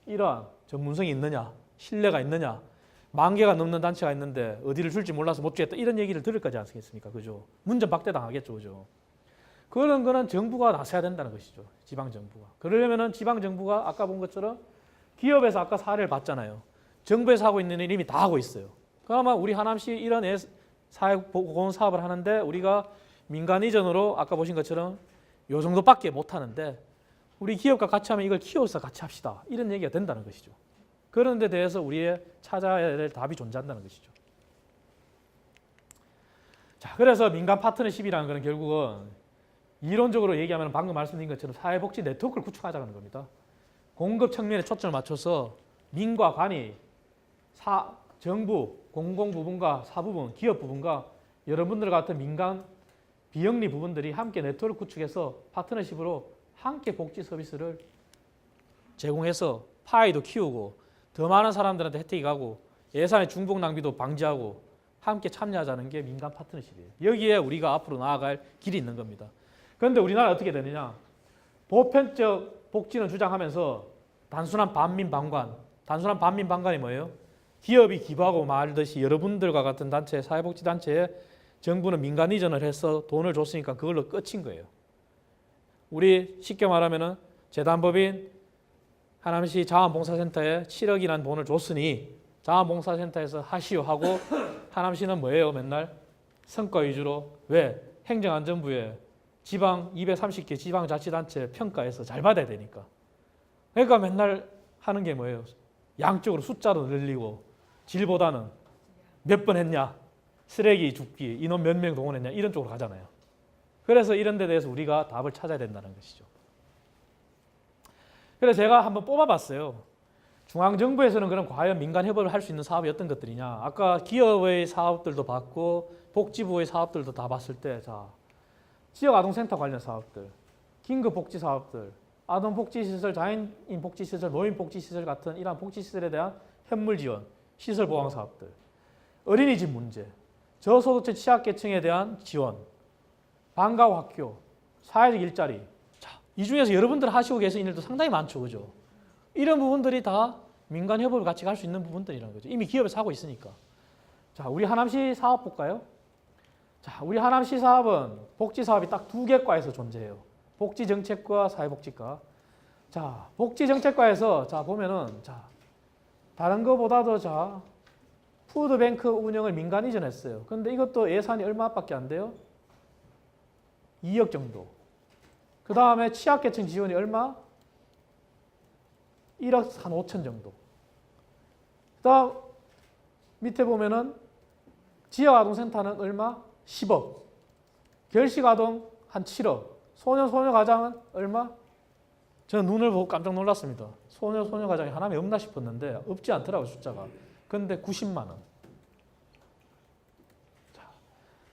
이러한 전문성이 있느냐 신뢰가 있느냐 10,000개가 넘는 단체가 있는데 어디를 줄지 몰라서 못 주겠다 이런 얘기를 들을 거지 않습니까? 그죠? 문전박대 당하겠죠. 그죠? 그런 거는 정부가 나서야 된다는 것이죠. 지방정부가. 그러려면은 지방정부가 아까 본 것처럼 기업에서 아까 사례를 봤잖아요. 정부에서 하고 있는 일 이미 다 하고 있어요. 그러면 우리 하남시 이런 사회보건 사업을 하는데 우리가 민간 이전으로 아까 보신 것처럼 요 정도밖에 못 하는데 우리 기업과 같이 하면 이걸 키워서 같이 합시다. 이런 얘기가 된다는 것이죠. 그런 데 대해서 우리의 찾아야 될 답이 존재한다는 것이죠. 자, 그래서 민간 파트너십이라는 것은 결국은 이론적으로 얘기하면 방금 말씀드린 것처럼 사회복지 네트워크를 구축하자는 겁니다. 공급 측면에 초점을 맞춰서 민과 관이 정부, 공공부문과 사부문, 기업 부분과 여러분들 같은 민간 비영리 부분들이 함께 네트워크를 구축해서 파트너십으로 함께 복지 서비스를 제공해서 파이도 키우고 더 많은 사람들한테 혜택이 가고 예산의 중복 낭비도 방지하고 함께 참여하자는 게 민간 파트너십이에요. 여기에 우리가 앞으로 나아갈 길이 있는 겁니다. 그런데 우리나라 어떻게 되느냐? 보편적 복지는 주장하면서 단순한 반민반관이 뭐예요? 기업이 기부하고 말듯이 여러분들과 같은 단체, 사회복지단체에 정부는 민간 이전을 해서 돈을 줬으니까 그걸로 끝인 거예요. 우리 쉽게 말하면은 재단법인 하남시 자원봉사센터에 7억이라는 돈을 줬으니 자원봉사센터에서 하시오 하고 하남시는 뭐예요? 맨날 성과 위주로. 왜? 행정안전부에 지방 230개 지방자치단체 평가해서 잘 받아야 되니까. 그러니까 맨날 하는 게 뭐예요? 양쪽으로 숫자로 늘리고 질보다는 몇 번 했냐, 쓰레기 줍기, 인원 몇 명 동원했냐 이런 쪽으로 가잖아요. 그래서 이런 데 대해서 우리가 답을 찾아야 된다는 것이죠. 그래서 제가 한번 뽑아봤어요. 중앙정부에서는 그럼 과연 민간 협업을 할 수 있는 사업이 어떤 것들이냐. 아까 기업의 사업들도 봤고 복지부의 사업들도 다 봤을 때 자, 지역아동센터 관련 사업들, 긴급복지 사업들, 아동복지시설, 장애인복지시설, 노인복지시설 같은 이러한 복지시설에 대한 현물 지원, 시설 보강 사업들, 어린이집 문제, 저소득층 취약계층에 대한 지원, 방과후 학교, 사회적 일자리. 자, 이 중에서 여러분들 하시고 계신 일도 상당히 많죠, 그죠? 이런 부분들이 다 민간 협업을 같이 갈 수 있는 부분들이라는 거죠. 이미 기업에서 하고 있으니까. 자, 우리 하남시 사업 볼까요? 자, 우리 하남시 사업은 복지 사업이 딱 두 개 과에서 존재해요. 복지정책과 사회복지과. 자, 복지정책과에서 자 보면은 자 다른 거보다도 자 푸드뱅크 운영을 민간 이전했어요. 근데 이것도 예산이 얼마밖에 안 돼요? 2억 정도. 그 다음에 취약계층 지원이 얼마? 1억 한 5천 정도. 그 다음 밑에 보면은 지역아동센터는 얼마? 10억. 결식아동 한 7억. 소녀가장은 얼마? 저는 눈을 보고 깜짝 놀랐습니다. 소녀가장이 하나면 없나 싶었는데 없지 않더라고요, 숫자가. 근데 90만 원.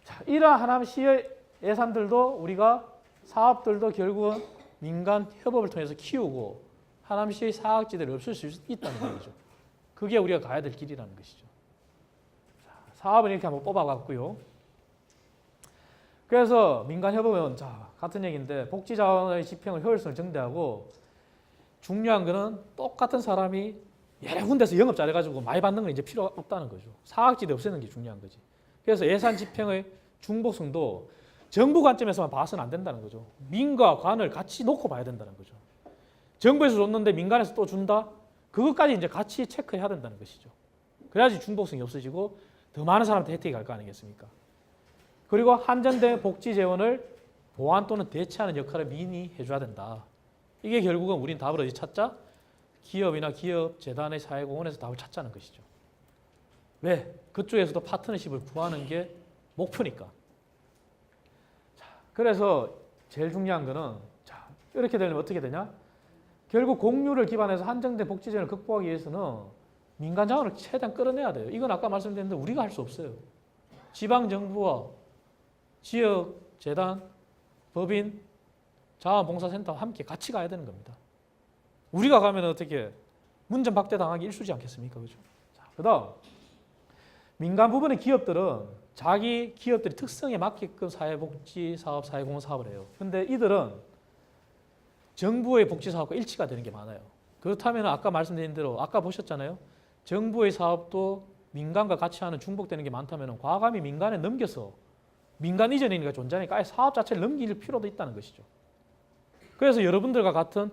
자, 이러한 하남시의 예산들도 우리가 사업들도 결국은 민간 협업을 통해서 키우고 하남시의 사각지대를 없앨 수 있다는 얘기죠. 그게 우리가 가야 될 길이라는 것이죠. 자, 사업은 이렇게 한번 뽑아봤고요. 그래서 민간 협업은 자 같은 얘기인데 복지 자원의 집행을 효율성을 증대하고 중요한 거는 똑같은 사람이 여러 군데서 영업 잘해가지고 많이 받는 건 이제 필요 없다는 거죠. 사각지대 없애는 게 중요한 거지. 그래서 예산 집행의 중복성도 정부 관점에서만 봐서는 안 된다는 거죠. 민과 관을 같이 놓고 봐야 된다는 거죠. 정부에서 줬는데 민간에서 또 준다? 그것까지 이제 같이 체크해야 된다는 것이죠. 그래야지 중복성이 없어지고 더 많은 사람한테 혜택이 갈 거 아니겠습니까? 그리고 한전된 복지 재원을 보완 또는 대체하는 역할을 미리 해줘야 된다. 이게 결국은 우린 답을 어디 찾자? 기업이나 기업 재단의 사회공헌에서 답을 찾자는 것이죠. 왜? 그쪽에서도 파트너십을 구하는 게 목표니까. 자, 그래서 제일 중요한 거는 자, 이렇게 되면 어떻게 되냐? 결국 공유를 기반해서 한정된 복지 재원을 극복하기 위해서는 민간 자원을 최대한 끌어내야 돼요. 이건 아까 말씀드렸는데 우리가 할 수 없어요. 지방 정부와 지역 재단, 법인, 자원봉사센터와 함께 같이 가야 되는 겁니다. 우리가 가면 어떻게 문전박대 당하기 일쑤지 않겠습니까? 그죠? 자, 그다음 민간 부분의 기업들은 자기 기업들의 특성에 맞게끔 사회복지 사업, 사회공헌 사업을 해요. 근데 이들은 정부의 복지 사업과 일치가 되는 게 많아요. 그렇다면 아까 말씀드린 대로 아까 보셨잖아요. 정부의 사업도 민간과 같이 하는 중복되는 게 많다면 과감히 민간에 넘겨서 민간 이전이니까 존재하니까 아예 사업 자체를 넘길 필요도 있다는 것이죠. 그래서 여러분들과 같은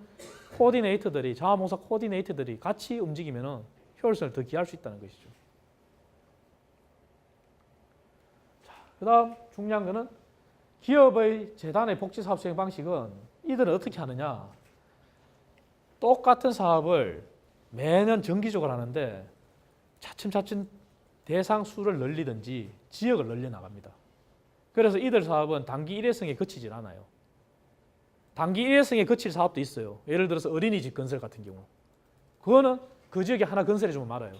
코디네이터들이 자원봉사 코디네이터들이 같이 움직이면 효율성을 더 기할 수 있다는 것이죠. 자, 그다음 중요한 거는 기업의 재단의 복지사업 시행 방식은 이들은 어떻게 하느냐. 똑같은 사업을 매년 정기적으로 하는데 차츰차츰 대상 수를 늘리든지 지역을 늘려나갑니다. 그래서 이들 사업은 단기 일회성에 그치질 않아요. 단기 일회성에 그칠 사업도 있어요. 예를 들어서 어린이집 건설 같은 경우. 그거는 그 지역에 하나 건설해주면 말아요.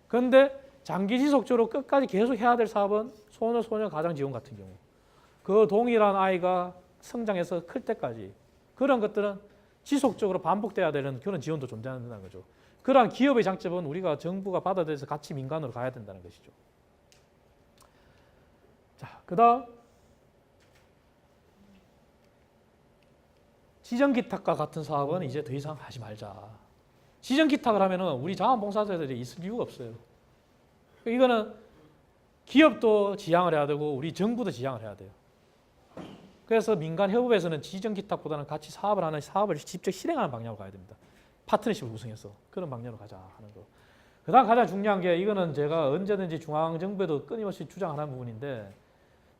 그런데 장기 지속적으로 끝까지 계속 해야 될 사업은 소녀 가장 지원 같은 경우. 그 동일한 아이가 성장해서 클 때까지 그런 것들은 지속적으로 반복돼야 되는 그런 지원도 존재한다는 거죠. 그러한 기업의 장점은 우리가 정부가 받아들여서 같이 민간으로 가야 된다는 것이죠. 자, 그다음 지정기탁과 같은 사업은 이제 더 이상 하지 말자. 지정기탁을 하면은 우리 자원봉사자들이 있을 이유가 없어요. 이거는 기업도 지향을 해야 되고 우리 정부도 지향을 해야 돼요. 그래서 민간협업에서는 지정기탁보다는 같이 사업을 하는 사업을 직접 실행하는 방향으로 가야 됩니다. 파트너십을 구성해서 그런 방향으로 가자 하는 거. 그다음 가장 중요한 게 이거는 제가 언제든지 중앙정부에도 끊임없이 주장하는 부분인데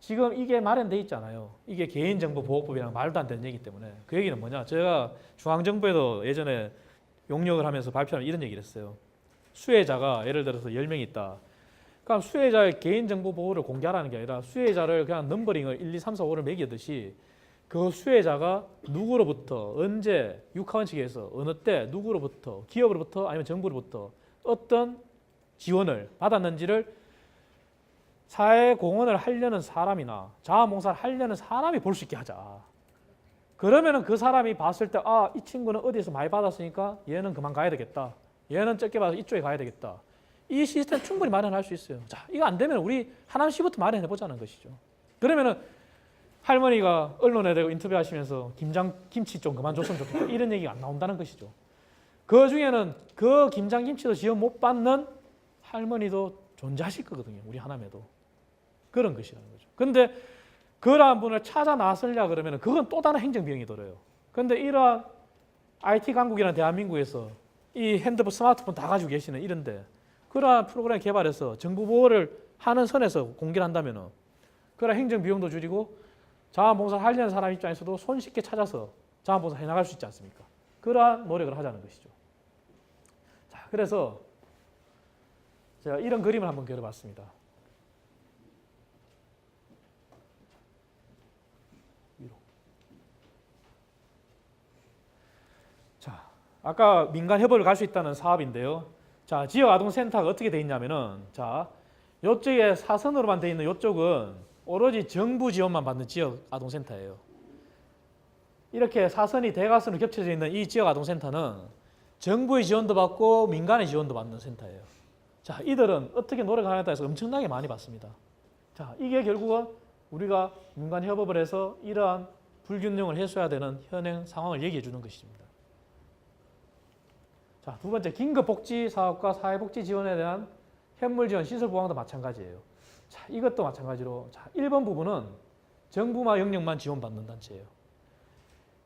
지금 이게 마련돼 있잖아요. 이게 개인정보보호법이랑 말도 안 되는 얘기 때문에 그 얘기는 뭐냐? 제가 중앙정부에도 예전에 용역을 하면서 발표하면 이런 얘기를 했어요. 수혜자가 예를 들어서 10명이 있다. 그럼 수혜자의 개인정보 보호를 공개하라는 게 아니라 수혜자를 그냥 넘버링을 1, 2, 3, 4, 5를 매기듯이 그 수혜자가 누구로부터 언제 육하원 측에서 어느 때 누구로부터 기업으로부터 아니면 정부로부터 어떤 지원을 받았는지를 사회 공헌을 하려는 사람이나 자원봉사를 하려는 사람이 볼 수 있게 하자. 그러면은 그 사람이 봤을 때 아, 이 친구는 어디서 많이 받았으니까 얘는 그만 가야 되겠다. 얘는 적게 받아서 이쪽에 가야 되겠다. 이 시스템 충분히 마련할 수 있어요. 자, 이거 안 되면 우리 하나씩부터 마련해 보자는 것이죠. 그러면은 할머니가 언론에 대고 인터뷰하시면서 김치 좀 그만 줬으면 좋겠다. 이런 얘기가 안 나온다는 것이죠. 그 중에는 그 김장김치도 지원 못 받는 할머니도 존재하실 거거든요. 우리 하남에도. 그런 것이라는 거죠. 근데 그러한 분을 찾아 나서려 그러면 그건 또 다른 행정비용이 들어요. 근데 이러한 IT 강국이라는 대한민국에서 이 핸드폰, 스마트폰 다 가지고 계시는 이런데 그러한 프로그램 개발해서 정부 보호를 하는 선에서 공개를 한다면 그러한 행정비용도 줄이고 자원봉사를 하려는 사람 입장에서도 손쉽게 찾아서 자원봉사 해나갈 수 있지 않습니까? 그러한 노력을 하자는 것이죠. 자, 그래서 제가 이런 그림을 한번 그려봤습니다. 자, 아까 민간 협업을 갈 수 있다는 사업인데요. 자, 지역 아동센터가 어떻게 돼 있냐면은 자, 이쪽에 사선으로만 돼 있는 이쪽은 오로지 정부 지원만 받는 지역 아동센터예요. 이렇게 사선이 대각선으로 겹쳐져 있는 이 지역 아동센터는 정부의 지원도 받고 민간의 지원도 받는 센터예요. 자, 이들은 어떻게 노력하느냐에 따라서 엄청나게 많이 받습니다. 자, 이게 결국은 우리가 민간 협업을 해서 이러한 불균형을 해소해야 되는 현행 상황을 얘기해 주는 것입니다. 자, 두 번째 긴급복지 사업과 사회복지 지원에 대한 현물 지원 시설 보강도 마찬가지예요. 자, 이것도 마찬가지로 자, 1번 부분은 정부와 영역만 지원받는 단체예요.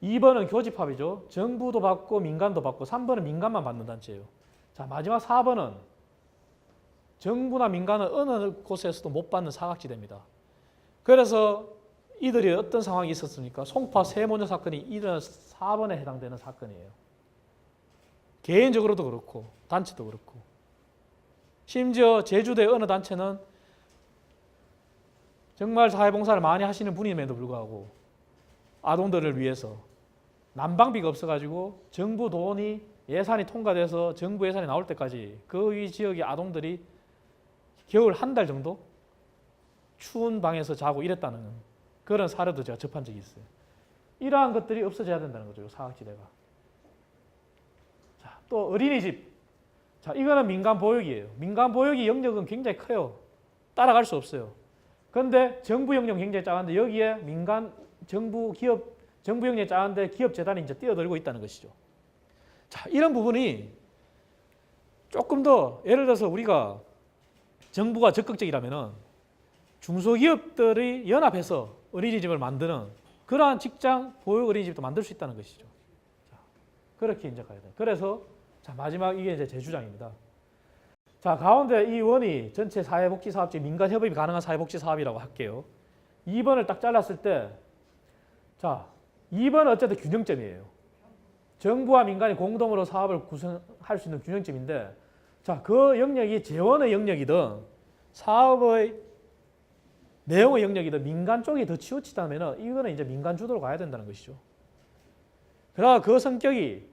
2번은 교집합이죠. 정부도 받고 민간도 받고 3번은 민간만 받는 단체예요. 자, 마지막 4번은 정부나 민간은 어느 곳에서도 못 받는 사각지대입니다. 그래서 이들이 어떤 상황이 있었습니까? 송파 세모녀 사건이 이런 4번에 해당되는 사건이에요. 개인적으로도 그렇고 단체도 그렇고 심지어 제주도의 어느 단체는 정말 사회봉사를 많이 하시는 분임에도 불구하고 아동들을 위해서 난방비가 없어가지고 정부 돈이 예산이 통과돼서 정부 예산이 나올 때까지 그 지역의 아동들이 겨울 한 달 정도 추운 방에서 자고 이랬다는 그런 사례도 제가 접한 적이 있어요. 이러한 것들이 없어져야 된다는 거죠. 사각지대가. 자, 또 어린이집. 자, 이거는 민간 보육이에요. 민간 보육이 영역은 굉장히 커요. 따라갈 수 없어요. 그런데 정부 영역은 굉장히 작은데 여기에 민간 정부 기업 정부 영역이 작은데 기업 재단이 이제 뛰어들고 있다는 것이죠. 자, 이런 부분이 조금 더 예를 들어서 우리가 정부가 적극적이라면은 중소기업들이 연합해서 어린이집을 만드는 그러한 직장 보육 어린이집도 만들 수 있다는 것이죠. 자, 그렇게 이제 가야 돼요. 그래서 자, 마지막 이게 이제 제 주장입니다. 자, 가운데 이 원이 전체 사회복지사업지 민간 협업이 가능한 사회복지 사업이라고 할게요. 2번을 딱 잘랐을 때 자, 2번은 어쨌든 균형점이에요. 정부와 민간이 공동으로 사업을 구성할 수 있는 균형점인데 자, 그 영역이 재원의 영역이든 사업의 내용의 영역이든 민간 쪽이 더 치우치다면 이거는 이제 민간 주도로 가야 된다는 것이죠. 그러나 그 성격이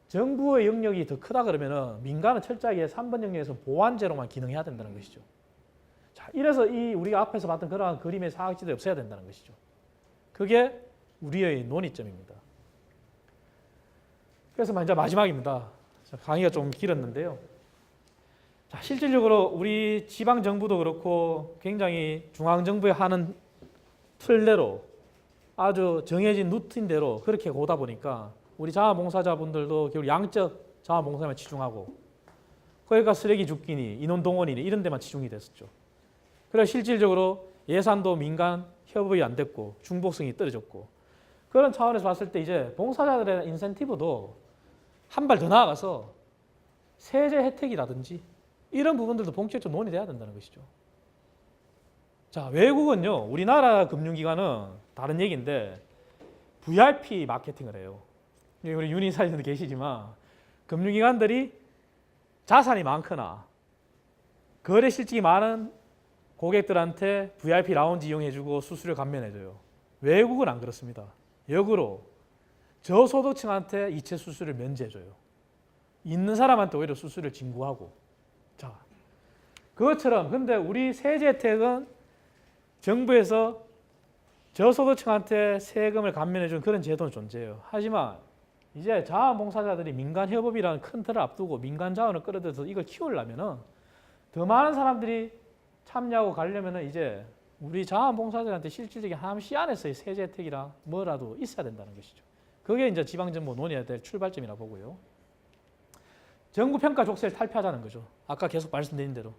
정부의 영역이 더 크다 그러면 민간은 철저하게 3번 영역에서 보완제로만 기능해야 된다는 것이죠. 자, 이래서 이 우리가 앞에서 봤던 그러한 그림의 사각지대 없애야 된다는 것이죠. 그게 우리의 논의점입니다. 그래서 이제 마지막입니다. 자, 강의가 좀 길었는데요. 자, 실질적으로 우리 지방 정부도 그렇고 굉장히 중앙 정부에 하는 틀대로 아주 정해진 루틴대로 그렇게 오다 보니까 우리 자원봉사자분들도 결국 양적 자원봉사에만 치중하고 그러니까 쓰레기 줍기니 인원동원이니 이런 데만 치중이 됐었죠. 그래서 실질적으로 예산도 민간 협업이 안 됐고 중복성이 떨어졌고 그런 차원에서 봤을 때 이제 봉사자들의 인센티브도 한 발 더 나아가서 세제 혜택이라든지 이런 부분들도 본격적으로 논의돼야 된다는 것이죠. 자, 외국은요, 우리나라 금융기관은 다른 얘기인데 VIP 마케팅을 해요. 우리 윤희사님도 계시지만 금융기관들이 자산이 많거나 거래 실직이 많은 고객들한테 VIP 라운지 이용해주고 수수료 감면해줘요. 외국은 안 그렇습니다. 역으로 저소득층한테 이체 수수료를 면제해줘요. 있는 사람한테 오히려 수수료를 징구하고. 자, 그것처럼 근데 우리 세제 혜택은 정부에서 저소득층한테 세금을 감면해주는 그런 제도는 존재해요. 하지만 이제 자원봉사자들이 민간협업이라는 큰 틀을 앞두고 민간 자원을 끌어들여서 이걸 키우려면은 더 많은 사람들이 참여하고 가려면은 이제 우리 자원봉사자들한테 실질적인 하남시 안에서의 세제 혜택이랑 뭐라도 있어야 된다는 것이죠. 그게 이제 지방정부 논의해야 될 출발점이라고 보고요. 정부평가 족쇄를 탈피하자는 거죠. 아까 계속 말씀드린 대로.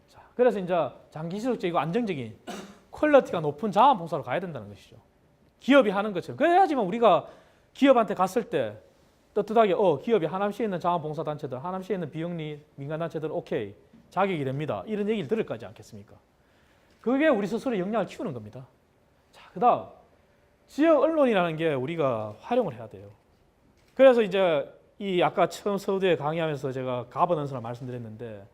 자, 그래서 이제 장기지속적이고 안정적인 퀄리티가 높은 자원봉사로 가야 된다는 것이죠. 기업이 하는 것처럼. 그래야지만 우리가 기업한테 갔을 때 떳떳하게 기업이 하남시에 있는 자원봉사단체들, 하남시에 있는 비영리 민간단체들은 오케이, 자격이 됩니다. 이런 얘기를 들을 거지 않겠습니까? 그게 우리 스스로 역량을 키우는 겁니다. 자, 그 다음 지역 언론이라는 게 우리가 활용을 해야 돼요. 그래서 이제 이 아까 처음 서울대 강의하면서 제가 가버넌스를 말씀드렸는데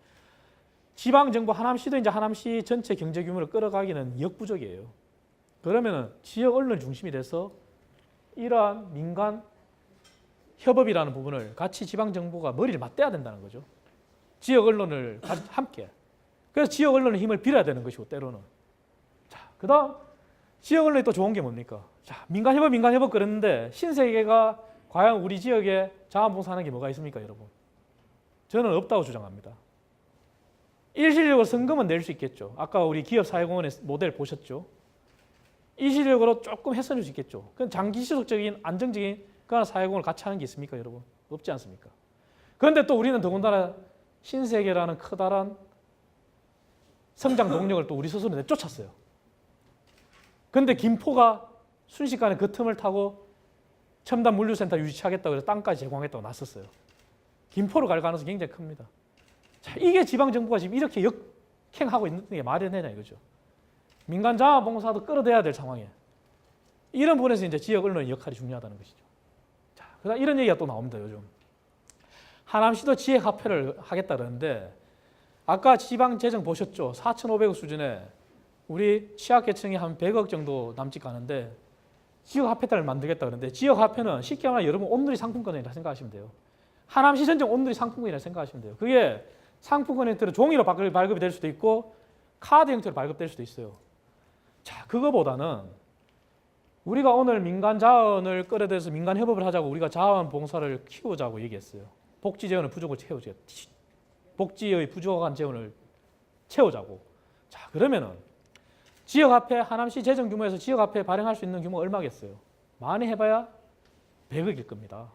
지방정부 하남시도 이제 하남시 전체 경제 규모를 끌어가기는 역부족이에요. 그러면은 지역 언론 중심이 돼서 이러한 민간 협업이라는 부분을 같이 지방정부가 머리를 맞대야 된다는 거죠. 지역 언론을 함께. 그래서 지역 언론의 힘을 빌어야 되는 것이고 때로는. 자, 그다음 지역 언론이 또 좋은 게 뭡니까? 자, 민간협업 그랬는데 신세계가 과연 우리 지역에 자원봉사하는 게 뭐가 있습니까, 여러분? 저는 없다고 주장합니다. 일시적으로 성금은 낼 수 있겠죠. 아까 우리 기업사회공헌의 모델 보셨죠? 일시적으로 조금 해소할 수 있겠죠. 그건 장기지속적인 안정적인 그런 사회공헌을 같이 하는 게 있습니까, 여러분? 없지 않습니까? 그런데 또 우리는 더군다나 신세계라는 커다란 성장 동력을 또 우리 스스로 내쫓았어요. 그런데 김포가 순식간에 그 틈을 타고 첨단 물류센터 유치하겠다고 해서 땅까지 제공하겠다고 나섰어요. 김포로 갈 가능성이 굉장히 큽니다. 자, 이게 지방정부가 지금 이렇게 역행하고 있는 게 말이 되냐 이거죠. 민간 자원봉사도 끌어대야 될 상황에 이런 부분에서 이제 지역 언론의 역할이 중요하다는 것이죠. 자, 그다음 이런 얘기가 또 나옵니다. 요즘 하남시도 지역 화폐를 하겠다 그러는데 아까 지방 재정 보셨죠? 4,500억 수준에 우리 취약계층이 한 100억 정도 남짓 가는데 지역 화폐단을 만들겠다 그러는데 지역 화폐는 쉽게 말하면 여러분 온누리 상품권이라 생각하시면 돼요. 하남시 전체 온누리 상품권이라 생각하시면 돼요. 그게 상품권 형태로 종이로 발급이 될 수도 있고 카드 형태로 발급될 수도 있어요. 자, 그거보다는 우리가 오늘 민간 자원을 끌어들여서 민간 협업을 하자고 우리가 자원봉사를 키우자고 얘기했어요. 복지 재원의 부족을 채우자. 복지의 부족한 재원을 채우자고. 자, 그러면은 지역화폐 하남시 재정 규모에서 지역화폐 발행할 수 있는 규모가 얼마겠어요? 많이 해봐야 100억일 겁니다.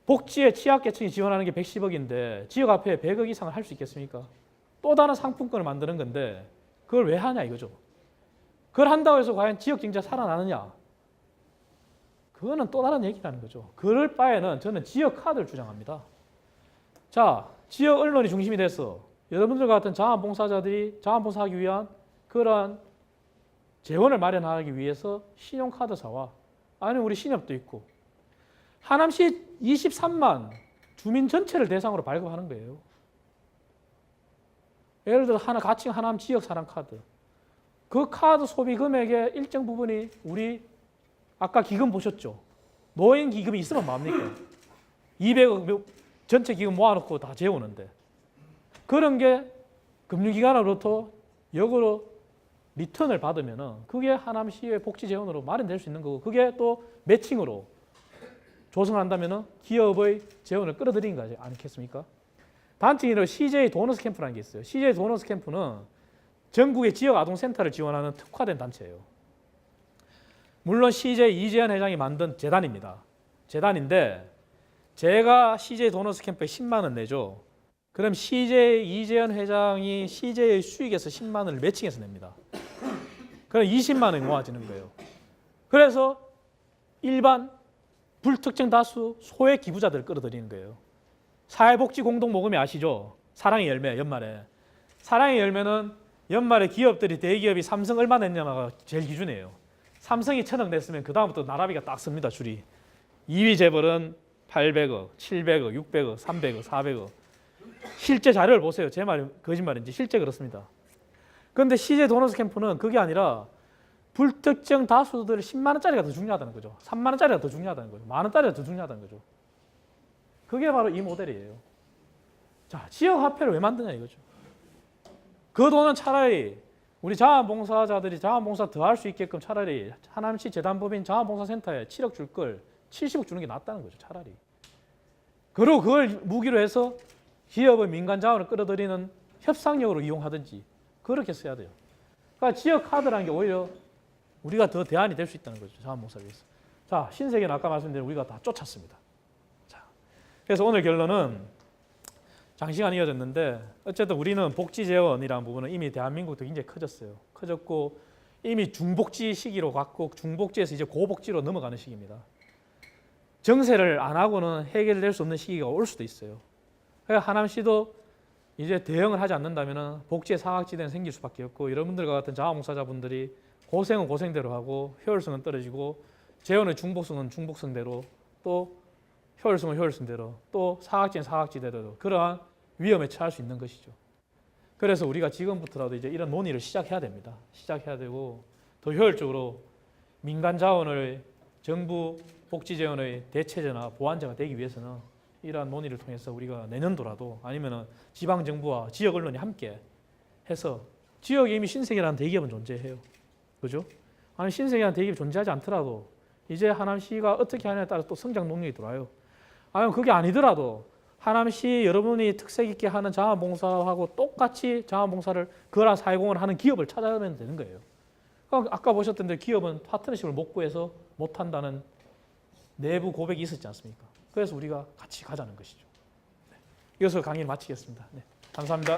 복지에 취약계층이 지원하는 게 110억인데 지역화폐에 100억 이상을 할 수 있겠습니까? 또 다른 상품권을 만드는 건데 그걸 왜 하냐 이거죠. 그걸 한다고 해서 과연 지역 경제가 살아나느냐? 그거는 또 다른 얘기라는 거죠. 그럴 바에는 저는 지역 카드를 주장합니다. 자, 지역 언론이 중심이 돼서 여러분들과 같은 자원봉사자들이 자원봉사하기 위한 그러한 재원을 마련하기 위해서 신용카드사와 아니면 우리 신협도 있고 하남시 23만 주민 전체를 대상으로 발급하는 거예요. 예를 들어 가칭 하남 지역 사랑 카드. 그 카드 소비 금액의 일정 부분이 우리 아까 기금 보셨죠? 노인 기금이 있으면 뭐합니까? 200억 전체 기금 모아놓고 다 재우는데 그런 게 금융기관으로부터 역으로 리턴을 받으면은 그게 하남시의 복지 재원으로 마련될 수 있는 거고 그게 또 매칭으로 조성을 한다면 기업의 재원을 끌어들이는 거 아니겠습니까? 단층이로 CJ 도너스 캠프라는 게 있어요. CJ 도너스 캠프는 전국의 지역 아동센터를 지원하는 특화된 단체예요. 물론 CJ 이재현 회장이 만든 재단입니다. 재단인데 제가 CJ 도너스 캠프에 10만 원 내죠. 그럼 CJ 이재현 회장이 CJ의 수익에서 10만 원을 매칭해서 냅니다. 그럼 20만 원이 모아지는 거예요. 그래서 일반 불특정 다수 소액 기부자들을 끌어들이는 거예요. 사회복지 공동모금이 아시죠? 사랑의 열매 연말에. 사랑의 열매는 연말에 기업들이 대기업이 삼성 얼마 냈냐가 제일 기준이에요. 삼성이 1,000억 냈으면 그 다음부터 나라비가 딱 씁니다. 줄이. 2위 재벌은 800억, 700억, 600억, 300억, 400억. 실제 자료를 보세요. 제 말이 거짓말인지 실제 그렇습니다. 그런데 CJ 도너스 캠프는 그게 아니라 불특정 다수들 10만 원짜리가 더 중요하다는 거죠. 3만 원짜리가 더 중요하다는 거죠. 만 원짜리가 더 중요하다는 거죠. 그게 바로 이 모델이에요. 자, 지역화폐를 왜 만드냐 이거죠. 그 돈은 차라리 우리 자원봉사자들이 자원봉사 더 할 수 있게끔 차라리 하남시 재단법인 자원봉사센터에 7억 줄 걸 70억 주는 게 낫다는 거죠. 차라리. 그리고 그걸 무기로 해서 기업의 민간 자원을 끌어들이는 협상력으로 이용하든지 그렇게 써야 돼요. 그러니까 지역 카드라는 게 오히려 우리가 더 대안이 될 수 있다는 거죠. 자원봉사를 위해서. 자, 신세계는 아까 말씀드린 우리가 다 쫓았습니다. 자, 그래서 오늘 결론은 장시간 이어졌는데 어쨌든 우리는 복지 재원이라는 부분은 이미 대한민국도 굉장히 커졌어요. 커졌고 이미 중복지 시기로 갔고 중복지에서 이제 고복지로 넘어가는 시기입니다. 정세를 안 하고는 해결될 수 없는 시기가 올 수도 있어요. 그러니까 하남시도 이제 대응을 하지 않는다면 복지의 사각지대는 생길 수밖에 없고 여러분들과 같은 자원봉사자분들이 고생은 고생대로 하고 효율성은 떨어지고 재원의 중복성은 중복성대로 또 효율성은 효율성대로 또 사각지대는 사각지대로 그러한 위험에 처할 수 있는 것이죠. 그래서 우리가 지금부터라도 이제 이런 논의를 시작해야 됩니다. 시작해야 되고 더 효율적으로 민간 자원을 정부 복지 재원의 대체제나 보완제가 되기 위해서는 이러한 논의를 통해서 우리가 내년도라도 아니면 지방 정부와 지역 언론이 함께 해서 지역에 이미 신세계라는 대기업은 존재해요. 그죠? 아니 신세계라는 대기업이 존재하지 않더라도 이제 하남시가 어떻게 하냐에 따라 또 성장 동력이 들어와요. 아니면 그게 아니더라도 하남시 여러분이 특색 있게 하는 자원봉사하고 똑같이 자원봉사를 거라 사회공헌을 하는 기업을 찾아내면 되는 거예요. 그러니까 아까 보셨던 데 기업은 파트너십을 못 구해서 못한다는 내부 고백이 있었지 않습니까? 그래서 우리가 같이 가자는 것이죠. 네. 이것으로 강의를 마치겠습니다. 네. 감사합니다.